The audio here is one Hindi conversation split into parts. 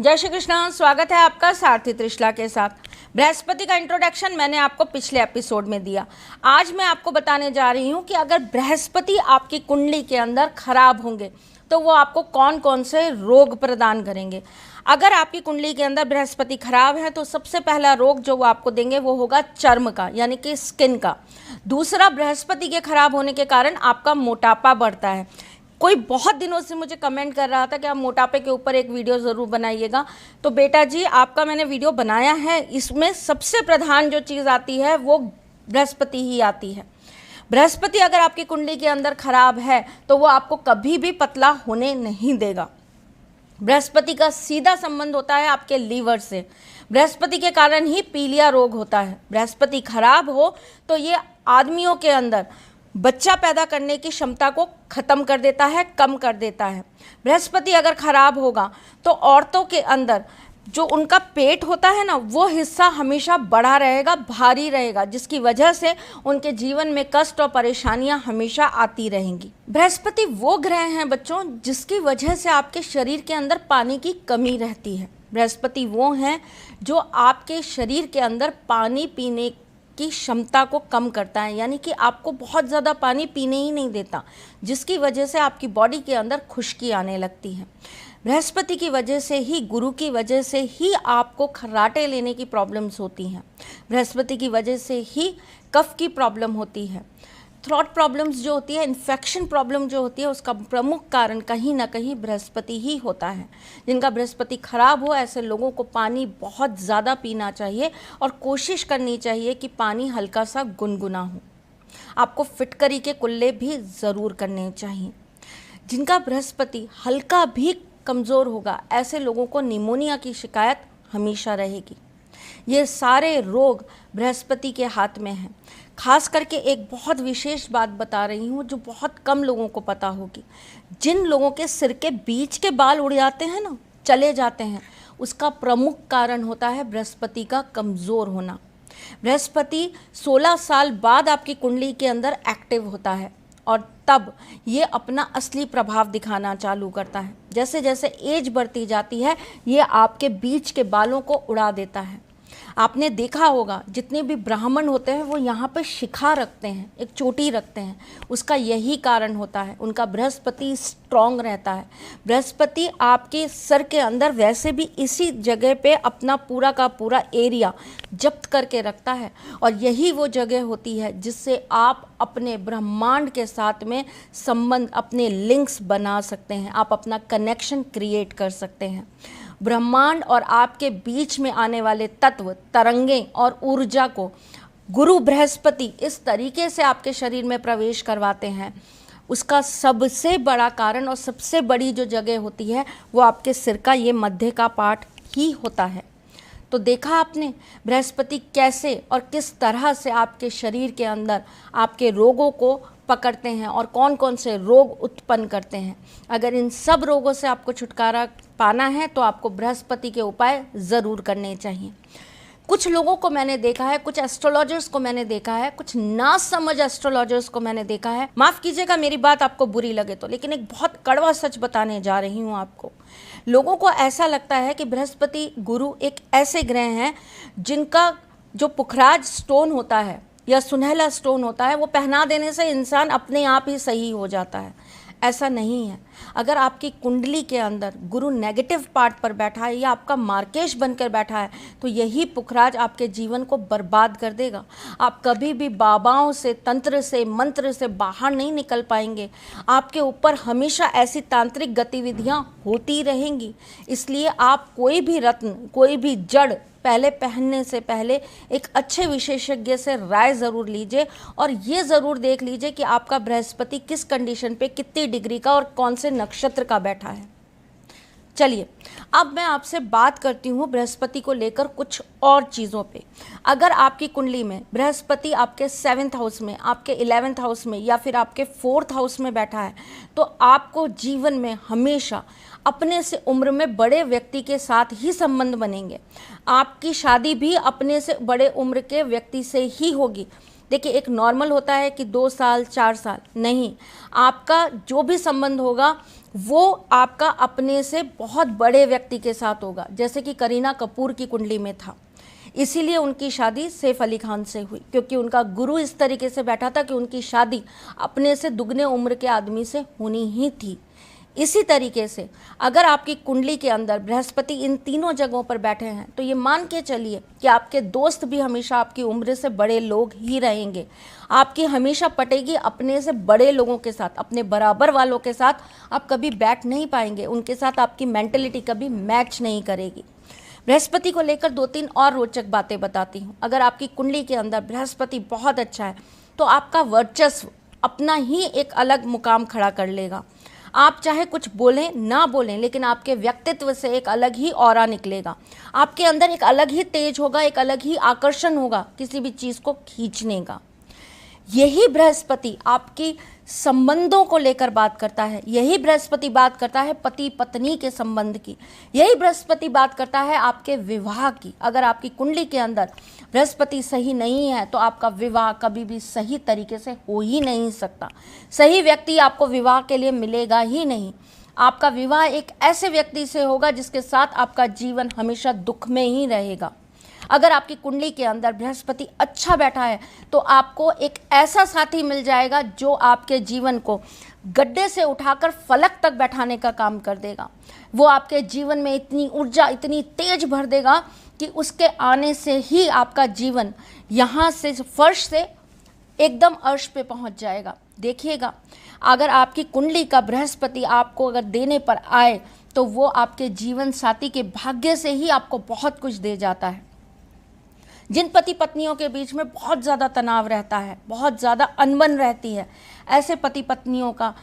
जय श्री कृष्ण। स्वागत है आपका सारथी त्रिशला के साथ। बृहस्पति का इंट्रोडक्शन मैंने आपको पिछले एपिसोड में दिया। आज मैं आपको बताने जा रही हूँ कि अगर बृहस्पति आपकी कुंडली के अंदर खराब होंगे तो वो आपको कौन कौन से रोग प्रदान करेंगे। अगर आपकी कुंडली के अंदर बृहस्पति खराब है तो सबसे पहला रोग जो वो आपको देंगे वो होगा चर्म का, यानी कि स्किन का। दूसरा, बृहस्पति के खराब होने के कारण आपका मोटापा बढ़ता है। कोई बहुत दिनों से मुझे कमेंट कर रहा था कि आप मोटापे के ऊपर एक वीडियो ज़रूर बनाइएगा, तो बेटा जी आपका मैंने वीडियो बनाया है। इसमें सबसे प्रधान जो चीज़ आती है वो बृहस्पति ही आती है। बृहस्पति अगर आपकी कुंडली के अंदर खराब है तो वो आपको कभी भी पतला होने नहीं देगा। बृहस्पति का सीधा संबंध होता है आपके लीवर से। बृहस्पति के कारण ही पीलिया रोग होता है। बृहस्पति खराब हो तो ये आदमियों के अंदर बच्चा पैदा करने की क्षमता को ख़त्म कर देता है, कम कर देता है। बृहस्पति अगर खराब होगा तो औरतों के अंदर जो उनका पेट होता है ना, वो हिस्सा हमेशा बड़ा रहेगा, भारी रहेगा, जिसकी वजह से उनके जीवन में कष्ट और परेशानियां हमेशा आती रहेंगी। बृहस्पति वो ग्रह हैं बच्चों जिसकी वजह से आपके शरीर के अंदर पानी की कमी रहती है। बृहस्पति वो हैं जो आपके शरीर के अंदर पानी पीने की क्षमता को कम करता है, यानी कि आपको बहुत ज़्यादा पानी पीने ही नहीं देता, जिसकी वजह से आपकी बॉडी के अंदर खुश्की आने लगती है। बृहस्पति की वजह से ही, गुरु की वजह से ही आपको खर्राटे लेने की प्रॉब्लम्स होती हैं। बृहस्पति की वजह से ही कफ की प्रॉब्लम होती है। थ्रॉट प्रॉब्लम्स जो होती है, इन्फेक्शन प्रॉब्लम जो होती है, उसका प्रमुख कारण कहीं ना कहीं बृहस्पति ही होता है। जिनका बृहस्पति खराब हो ऐसे लोगों को पानी बहुत ज़्यादा पीना चाहिए और कोशिश करनी चाहिए कि पानी हल्का सा गुनगुना हो। आपको फिटकरी के कुल्ले भी ज़रूर करने चाहिए। जिनका बृहस्पति हल्का भी कमज़ोर होगा ऐसे लोगों को निमोनिया की शिकायत हमेशा रहेगी। ये सारे रोग बृहस्पति के हाथ में हैं। खास करके एक बहुत विशेष बात बता रही हूँ जो बहुत कम लोगों को पता होगी। जिन लोगों के सिर के बीच के बाल उड़ जाते हैं ना, चले जाते हैं, उसका प्रमुख कारण होता है बृहस्पति का कमज़ोर होना। बृहस्पति 16 साल बाद आपकी कुंडली के अंदर एक्टिव होता है और तब ये अपना असली प्रभाव दिखाना चालू करता है। जैसे जैसे एज बढ़ती जाती है ये आपके बीच के बालों को उड़ा देता है। आपने देखा होगा जितने भी ब्राह्मण होते हैं वो यहाँ पे शिखा रखते हैं, एक चोटी रखते हैं। उसका यही कारण होता है, उनका बृहस्पति स्ट्रॉन्ग रहता है। बृहस्पति आपके सर के अंदर वैसे भी इसी जगह पे अपना पूरा का पूरा एरिया जब्त करके रखता है और यही वो जगह होती है जिससे आप अपने ब्रह्मांड के साथ में संबंध, अपने लिंक्स बना सकते हैं, आप अपना कनेक्शन क्रिएट कर सकते हैं। ब्रह्मांड और आपके बीच में आने वाले तत्व, तरंगें और ऊर्जा को गुरु बृहस्पति इस तरीके से आपके शरीर में प्रवेश करवाते हैं। उसका सबसे बड़ा कारण और सबसे बड़ी जो जगह होती है वो आपके सिर का ये मध्य का पार्ट ही होता है। तो देखा आपने बृहस्पति कैसे और किस तरह से आपके शरीर के अंदर आपके रोगों को पकड़ते हैं और कौन कौन से रोग उत्पन्न करते हैं। अगर इन सब रोगों से आपको छुटकारा पाना है तो आपको बृहस्पति के उपाय ज़रूर करने चाहिए। कुछ लोगों को मैंने देखा है, कुछ एस्ट्रोलॉजर्स को मैंने देखा है, कुछ ना समझ एस्ट्रोलॉजर्स को मैंने देखा है। माफ़ कीजिएगा मेरी बात आपको बुरी लगे तो, लेकिन एक बहुत कड़वा सच बताने जा रही हूँ आपको। लोगों को ऐसा लगता है कि बृहस्पति गुरु एक ऐसे ग्रह हैं जिनका जो पुखराज स्टोन होता है या सुनहला स्टोन होता है वो पहना देने से इंसान अपने आप ही सही हो जाता है। ऐसा नहीं है। अगर आपकी कुंडली के अंदर गुरु नेगेटिव पार्ट पर बैठा है या आपका मार्केश बनकर बैठा है तो यही पुखराज आपके जीवन को बर्बाद कर देगा। आप कभी भी बाबाओं से, तंत्र से, मंत्र से बाहर नहीं निकल पाएंगे। आपके ऊपर हमेशा ऐसी तांत्रिक गतिविधियां होती रहेंगी। इसलिए आप कोई भी रत्न, कोई भी जड़ पहले पहनने से पहले एक अच्छे विशेषज्ञ से राय ज़रूर लीजिए और ये ज़रूर देख लीजिए कि आपका बृहस्पति किस कंडीशन पे, कितनी डिग्री का और कौन से नक्षत्र का बैठा है। चलिए अब मैं आपसे बात करती हूँ बृहस्पति को लेकर कुछ और चीज़ों पे। अगर आपकी कुंडली में बृहस्पति आपके 7th हाउस में, आपके 11th हाउस में या फिर आपके 4th हाउस में बैठा है तो आपको जीवन में हमेशा अपने से उम्र में बड़े व्यक्ति के साथ ही संबंध बनेंगे। आपकी शादी भी अपने से बड़े उम्र के व्यक्ति से ही होगी। देखिए एक नॉर्मल होता है कि 2 साल 4 साल, नहीं, आपका जो भी संबंध होगा वो आपका अपने से बहुत बड़े व्यक्ति के साथ होगा, जैसे कि करीना कपूर की कुंडली में था। इसीलिए उनकी शादी सैफ अली खान से हुई, क्योंकि उनका गुरु इस तरीके से बैठा था कि उनकी शादी अपने से दुगने उम्र के आदमी से होनी ही थी। इसी तरीके से अगर आपकी कुंडली के अंदर बृहस्पति इन तीनों जगहों पर बैठे हैं तो ये मान के चलिए कि आपके दोस्त भी हमेशा आपकी उम्र से बड़े लोग ही रहेंगे। आपकी हमेशा पटेगी अपने से बड़े लोगों के साथ, अपने बराबर वालों के साथ आप कभी बैठ नहीं पाएंगे, उनके साथ आपकी मेंटलिटी कभी मैच नहीं करेगी। बृहस्पति को लेकर 2-3 और रोचक बातें बताती हूँ। अगर आपकी कुंडली के अंदर बृहस्पति बहुत अच्छा है तो आपका वर्चस्व अपना ही एक अलग मुकाम खड़ा कर लेगा। आप चाहे कुछ बोलें ना बोलें, लेकिन आपके व्यक्तित्व से एक अलग ही ऑरा निकलेगा। आपके अंदर एक अलग ही तेज होगा, एक अलग ही आकर्षण होगा किसी भी चीज़ को खींचने का। यही बृहस्पति आपकी संबंधों को लेकर बात करता है। यही बृहस्पति बात करता है पति पत्नी के संबंध की। यही बृहस्पति बात करता है आपके विवाह की। अगर आपकी कुंडली के अंदर बृहस्पति सही नहीं है तो आपका विवाह कभी भी सही तरीके से हो ही नहीं सकता। सही व्यक्ति आपको विवाह के लिए मिलेगा ही नहीं। आपका विवाह एक ऐसे व्यक्ति से होगा जिसके साथ आपका जीवन हमेशा दुख में ही रहेगा। अगर आपकी कुंडली के अंदर बृहस्पति अच्छा बैठा है तो आपको एक ऐसा साथी मिल जाएगा जो आपके जीवन को गड्ढे से उठाकर फलक तक बैठाने का काम कर देगा। वो आपके जीवन में इतनी ऊर्जा, इतनी तेज भर देगा कि उसके आने से ही आपका जीवन यहाँ से फर्श से एकदम अर्श पे पहुँच जाएगा। देखिएगा, अगर आपकी कुंडली का बृहस्पति आपको अगर देने पर आए तो वो आपके जीवन साथी के भाग्य से ही आपको बहुत कुछ दे जाता है। जिन पति पत्नियों के बीच में बहुत ज़्यादा तनाव रहता है, बहुत ज़्यादा अनबन रहती है, ऐसे पति पत्नियों का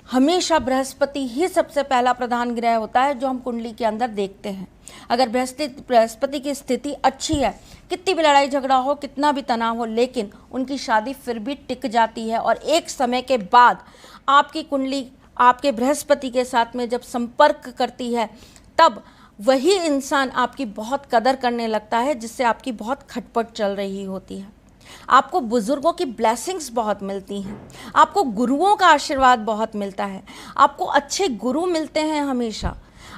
हमेशा बृहस्पति ही सबसे पहला प्रधान ग्रह होता है जो हम कुंडली के अंदर देखते हैं। अगर बृहस्पति की स्थिति अच्छी है, कितनी भी लड़ाई झगड़ा हो, कितना भी तनाव हो, लेकिन उनकी शादी फिर भी टिक जाती है। और एक समय के बाद आपकी कुंडली आपके बृहस्पति के साथ में जब संपर्क करती है तब वही इंसान आपकी बहुत कदर करने लगता है, जिससे आपकी बहुत खटपट चल रही होती है। आपको बुजुर्गों की ब्लेसिंग्स बहुत मिलती हैं, आपको गुरुओं का आशीर्वाद बहुत मिलता है, आपको अच्छे गुरु मिलते हैं। हमेशा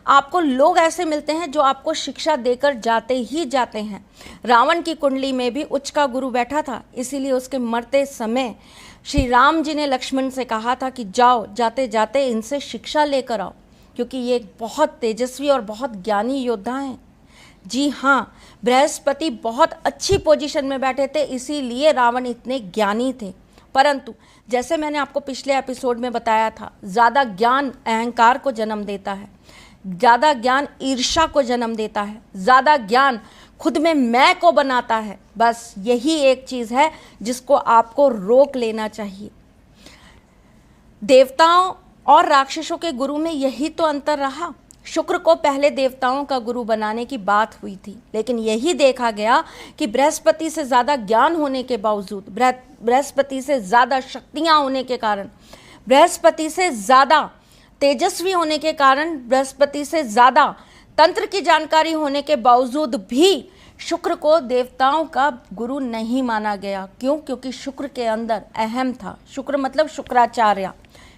आपको लोग ऐसे मिलते हैं जो आपको शिक्षा देकर जाते ही जाते हैं। रावण की कुंडली में भी उच्च का गुरु बैठा था, इसीलिए उसके मरते समय श्री राम जी ने लक्ष्मण से कहा था कि जाओ, जाते जाते इनसे शिक्षा लेकर आओ, क्योंकि ये एक बहुत तेजस्वी और बहुत ज्ञानी योद्धा हैं। जी हाँ, बृहस्पति बहुत अच्छी पोजीशन में बैठे थे, इसीलिए रावण इतने ज्ञानी थे। परंतु जैसे मैंने आपको पिछले एपिसोड में बताया था, ज़्यादा ज्ञान अहंकार को जन्म देता है, ज़्यादा ज्ञान ईर्ष्या को जन्म देता है, ज़्यादा ज्ञान खुद में मैं को बनाता है। बस यही एक चीज़ है जिसको आपको रोक लेना चाहिए। देवताओं और राक्षसों के गुरु में यही तो अंतर रहा। शुक्र को पहले देवताओं का गुरु बनाने की बात हुई थी, लेकिन यही देखा गया कि बृहस्पति से ज़्यादा ज्ञान होने के बावजूद, बृहस्पति से ज़्यादा शक्तियाँ होने के कारण, बृहस्पति से ज़्यादा तेजस्वी होने के कारण, बृहस्पति से ज़्यादा तंत्र की जानकारी होने के बावजूद भी शुक्र को देवताओं का गुरु नहीं माना गया। क्यों? क्योंकि शुक्र के अंदर अहम था। शुक्र मतलब शुक्राचार्य।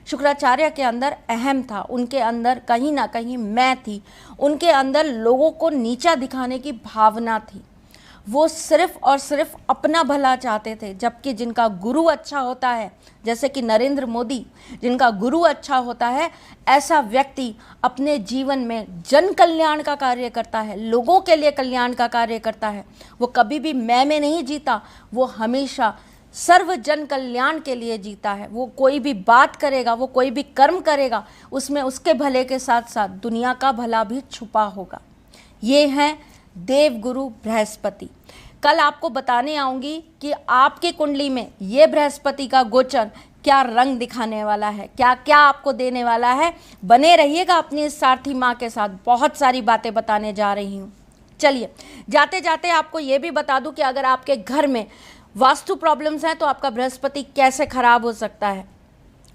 शुक्राचार्य के अंदर अहम था, उनके अंदर कहीं ना कहीं मैं थी, उनके अंदर लोगों को नीचा दिखाने की भावना थी। वो सिर्फ और सिर्फ अपना भला चाहते थे। जबकि जिनका गुरु अच्छा होता है, जैसे कि नरेंद्र मोदी, जिनका गुरु अच्छा होता है, ऐसा व्यक्ति अपने जीवन में जन कल्याण का कार्य करता है, लोगों के लिए कल्याण का कार्य करता है। वो कभी भी मैं में नहीं जीता, वो हमेशा सर्व जन कल्याण के लिए जीता है। वो कोई भी बात करेगा, वो कोई भी कर्म करेगा, उसमें उसके भले के साथ साथ दुनिया का भला भी छुपा होगा। ये हैं देवगुरु बृहस्पति। कल आपको बताने आऊँगी कि आपकी कुंडली में ये बृहस्पति का गोचर क्या रंग दिखाने वाला है, क्या क्या आपको देने वाला है। बने रहिएगा अपनी इस सारथी माँ के साथ, बहुत सारी बातें बताने जा रही हूँ। चलिए, जाते जाते आपको ये भी बता दूँ कि अगर आपके घर में वास्तु प्रॉब्लम्स हैं तो आपका बृहस्पति कैसे खराब हो सकता है।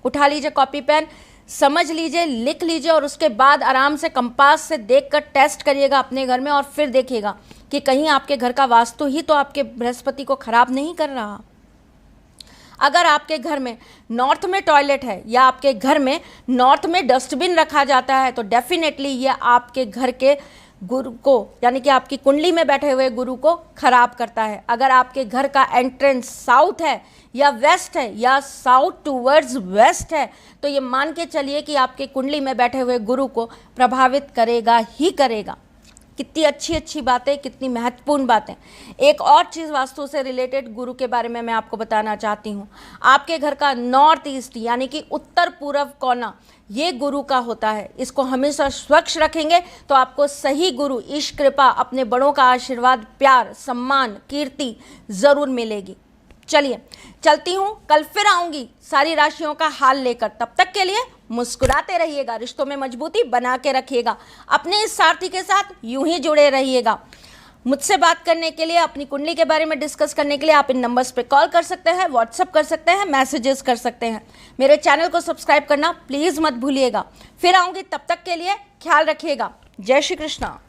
उठा लीजिए कॉपी पेन, समझ लीजिए, लिख लीजिए और उसके बाद आराम से कंपास से देखकर टेस्ट करिएगा अपने घर में, और फिर देखिएगा कि कहीं आपके घर का वास्तु ही तो आपके बृहस्पति को खराब नहीं कर रहा। अगर आपके घर में नॉर्थ में टॉयलेट है या आपके घर में नॉर्थ में डस्टबिन रखा जाता है तो डेफिनेटली ये आपके घर के गुरु को यानी कि आपकी कुंडली में बैठे हुए गुरु को खराब करता है। अगर आपके घर का एंट्रेंस साउथ है या वेस्ट है या साउथ टूवर्ड्स वेस्ट है तो ये मान के चलिए कि आपके कुंडली में बैठे हुए गुरु को प्रभावित करेगा ही करेगा। कितनी अच्छी अच्छी बातें, कितनी महत्वपूर्ण बातें। एक और चीज़ वास्तु से रिलेटेड गुरु के बारे में मैं आपको बताना चाहती हूँ। आपके घर का नॉर्थ ईस्ट यानी कि उत्तर पूर्व कोना ये गुरु का होता है। इसको हमेशा स्वच्छ रखेंगे तो आपको सही गुरु, ईश कृपा, अपने बड़ों का आशीर्वाद, प्यार, सम्मान, कीर्ति ज़रूर मिलेगी। चलिए चलती हूँ, कल फिर आऊँगी सारी राशियों का हाल लेकर। तब तक के लिए मुस्कुराते रहिएगा, रिश्तों में मजबूती बना के रखिएगा, अपने इस सारथी के साथ यूं ही जुड़े रहिएगा। मुझसे बात करने के लिए, अपनी कुंडली के बारे में डिस्कस करने के लिए आप इन नंबर्स पे कॉल कर सकते हैं, व्हाट्सअप कर सकते हैं, मैसेजेस कर सकते हैं। मेरे चैनल को सब्सक्राइब करना प्लीज़ मत भूलिएगा। फिर आऊँगी, तब तक के लिए ख्याल रखिएगा। जय श्री कृष्णा।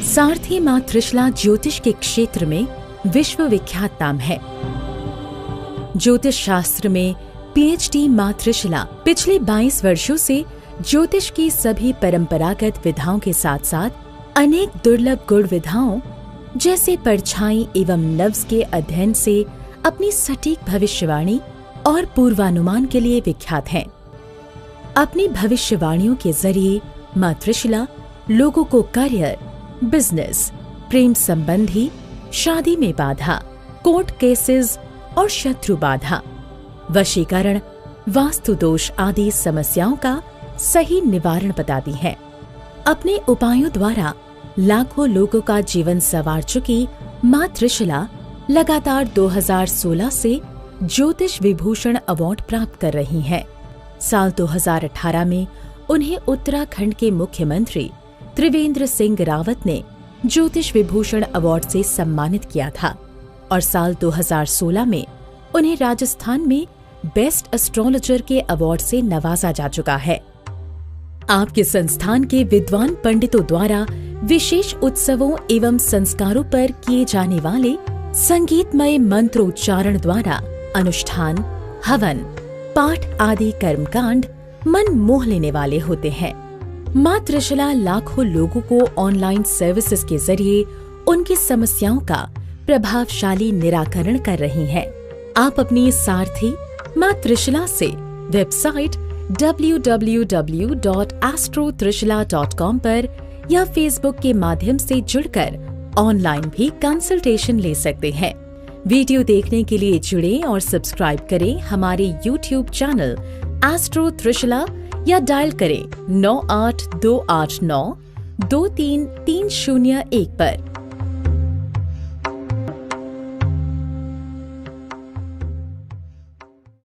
सारथी मां त्रिशला ज्योतिष के क्षेत्र में विश्व विख्यात नाम है। ज्योतिष शास्त्र में पीएचडी मां त्रिशला पिछले 22 वर्षों से ज्योतिष की सभी परंपरागत विधाओं के साथ साथ अनेक दुर्लभ गुण विधाओं जैसे परछाई एवं नव्स के अध्ययन से अपनी सटीक भविष्यवाणी और पूर्वानुमान के लिए विख्यात हैं। अपनी भविष्यवाणियों के जरिए मां त्रिशला लोगों को करियर, बिजनेस, प्रेम संबंधी, शादी में बाधा, कोर्ट केसेस और शत्रु बाधा, वशीकरण, वास्तु दोष आदि समस्याओं का सही निवारण बताती है। अपने उपायों द्वारा लाखों लोगों का जीवन संवार चुकी मां त्रिशला लगातार 2016 से ज्योतिष विभूषण अवार्ड प्राप्त कर रही हैं। साल 2018 में उन्हें उत्तराखंड के मुख्यमंत्री त्रिवेंद्र सिंह रावत ने ज्योतिष विभूषण अवार्ड से सम्मानित किया था और साल 2016 में उन्हें राजस्थान में बेस्ट एस्ट्रोलॉजर के अवार्ड से नवाजा जा चुका है। आपके संस्थान के विद्वान पंडितों द्वारा विशेष उत्सवों एवं संस्कारों पर किए जाने वाले संगीतमय मंत्रोच्चारण द्वारा अनुष्ठान, हवन, पाठ आदि कर्मकांड मन मोह लेने वाले होते हैं। मां त्रिशला लाखों लोगों को ऑनलाइन सर्विसेज के जरिए उनकी समस्याओं का प्रभावशाली निराकरण कर रही हैं। आप अपनी सारथी मां त्रिशला से वेबसाइट www.astrotrishla.com पर या फेसबुक के माध्यम से जुड़कर ऑनलाइन भी कंसल्टेशन ले सकते हैं। वीडियो देखने के लिए जुड़ें और सब्सक्राइब करें हमारे YouTube चैनल एस्ट्रो त्रिशला या डायल करें 9828923301 पर।